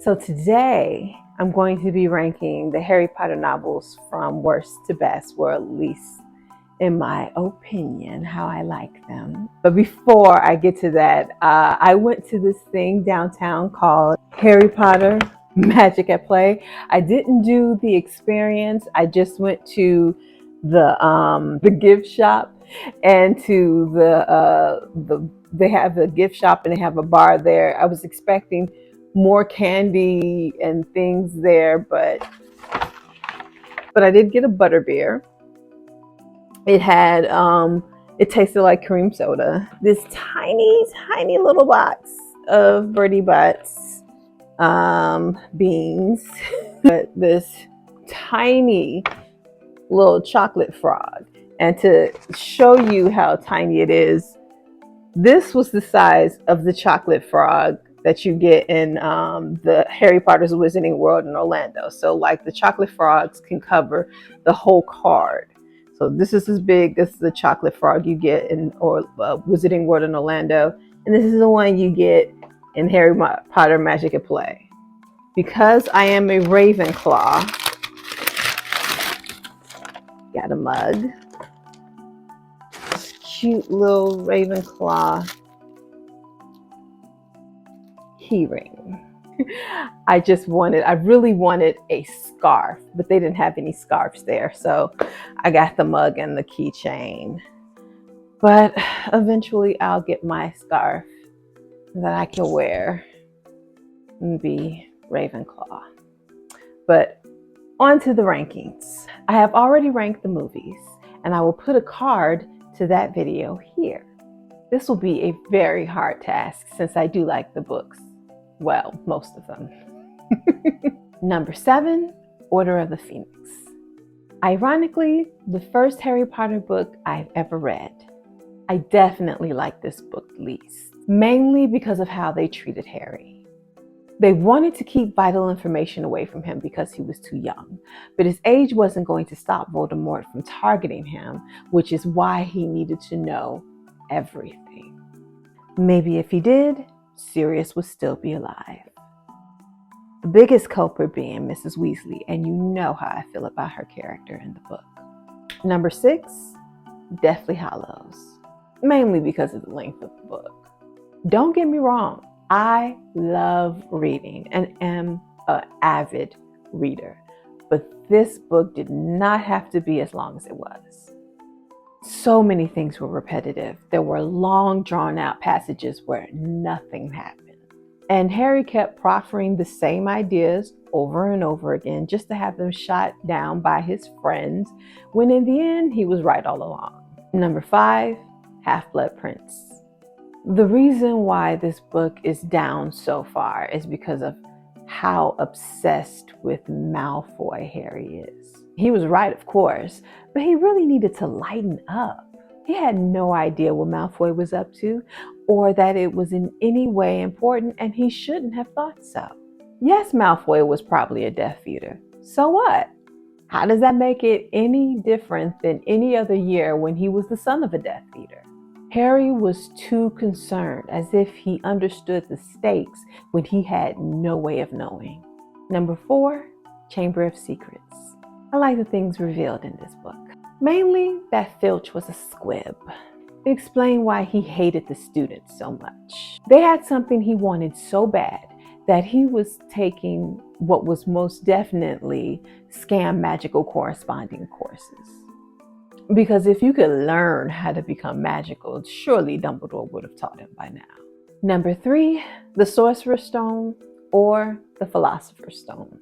So today I'm going to be ranking the Harry Potter novels from worst to best, or at least in my opinion, how I like them. But before I get to that, I went to this thing downtown called Harry Potter Magic at Play. I didn't do the experience. I just went to the gift shop and to they have the gift shop and they have a bar there. I was expecting more candy and things there, but I did get a butterbeer. It had it tasted like cream soda. This tiny little box of Birdie Butts beans. This tiny little chocolate frog. And to show you how tiny it is, this was the size of the chocolate frog that you get in the Harry Potter's Wizarding World in Orlando. So like the chocolate frogs can cover the whole card. So this is as big as the chocolate frog you get in Wizarding World in Orlando. And this is the one you get in Harry Potter Magic at Play. Because I am a Ravenclaw, got a mug. This cute little Ravenclaw keyring. I really wanted a scarf, but they didn't have any scarves there. So I got the mug and the keychain. But eventually I'll get my scarf that I can wear and be Ravenclaw. But on to the rankings. I have already ranked the movies, and I will put a card to that video here. This will be a very hard task since I do like the books. Well, most of them. Number 7, Order of the Phoenix. Ironically, the first Harry Potter book I've ever read. I definitely like this book least, mainly because of how they treated Harry. They wanted to keep vital information away from him because he was too young, but his age wasn't going to stop Voldemort from targeting him, which is why he needed to know everything. Maybe if he did, Sirius would still be alive. The biggest culprit being Mrs. Weasley, and you know how I feel about her character in the book. Number 6, Deathly Hallows, mainly because of the length of the book. Don't get me wrong, I love reading and am an avid reader, but this book did not have to be as long as it was. So many things were repetitive. There were long, drawn-out passages where nothing happened. And Harry kept proffering the same ideas over and over again just to have them shot down by his friends, when in the end, he was right all along. Number 5, Half-Blood Prince. The reason why this book is down so far is because of how obsessed with Malfoy Harry is. He was right, of course, but he really needed to lighten up. He had no idea what Malfoy was up to, or that it was in any way important, and he shouldn't have thought so. Yes, Malfoy was probably a Death Eater. So what? How does that make it any different than any other year when he was the son of a Death Eater? Harry was too concerned, as if he understood the stakes when he had no way of knowing. Number 4, Chamber of Secrets. I like the things revealed in this book. Mainly that Filch was a squib. It explained why he hated the students so much. They had something he wanted so bad that he was taking what was most definitely scam magical corresponding courses. Because if you could learn how to become magical, surely Dumbledore would have taught him by now. Number 3, the Sorcerer's Stone or the Philosopher's Stone.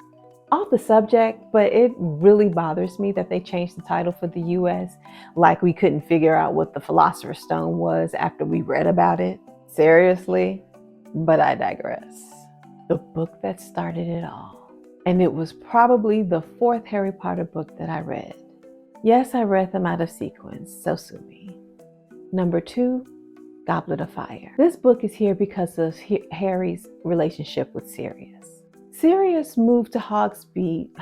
Off the subject, but it really bothers me that they changed the title for the US, like we couldn't figure out what the Philosopher's Stone was after we read about it. Seriously? But I digress. The book that started it all. And it was probably the 4th Harry Potter book that I read. Yes, I read them out of sequence, so sue me. Number 2, Goblet of Fire. This book is here because of Harry's relationship with Sirius. Sirius moved to Hogsmeade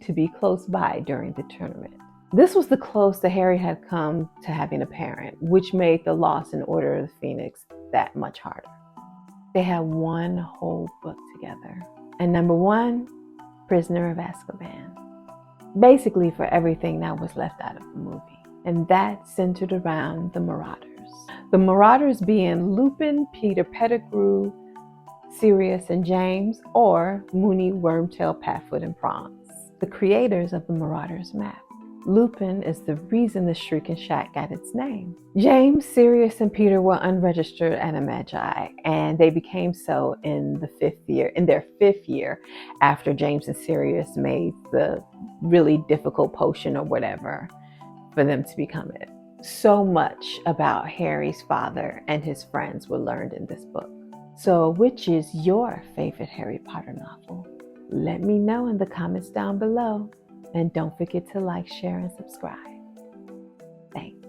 to be close by during the tournament. This was the closest that Harry had come to having a parent, which made the loss in Order of the Phoenix that much harder. They had one whole book together. And number one, Prisoner of Azkaban. Basically for everything that was left out of the movie. And that centered around the Marauders. The Marauders being Lupin, Peter Pettigrew, Sirius and James, or Moony, Wormtail, Patfoot, and Prongs, the creators of the Marauders map. Lupin is the reason the Shrieking Shack got its name. James, Sirius, and Peter were unregistered animagi, and they became so in their fifth year after James and Sirius made the really difficult potion or whatever for them to become it. So much about Harry's father and his friends were learned in this book. So, which is your favorite Harry Potter novel? Let me know in the comments down below. And don't forget to like, share, and subscribe. Thanks.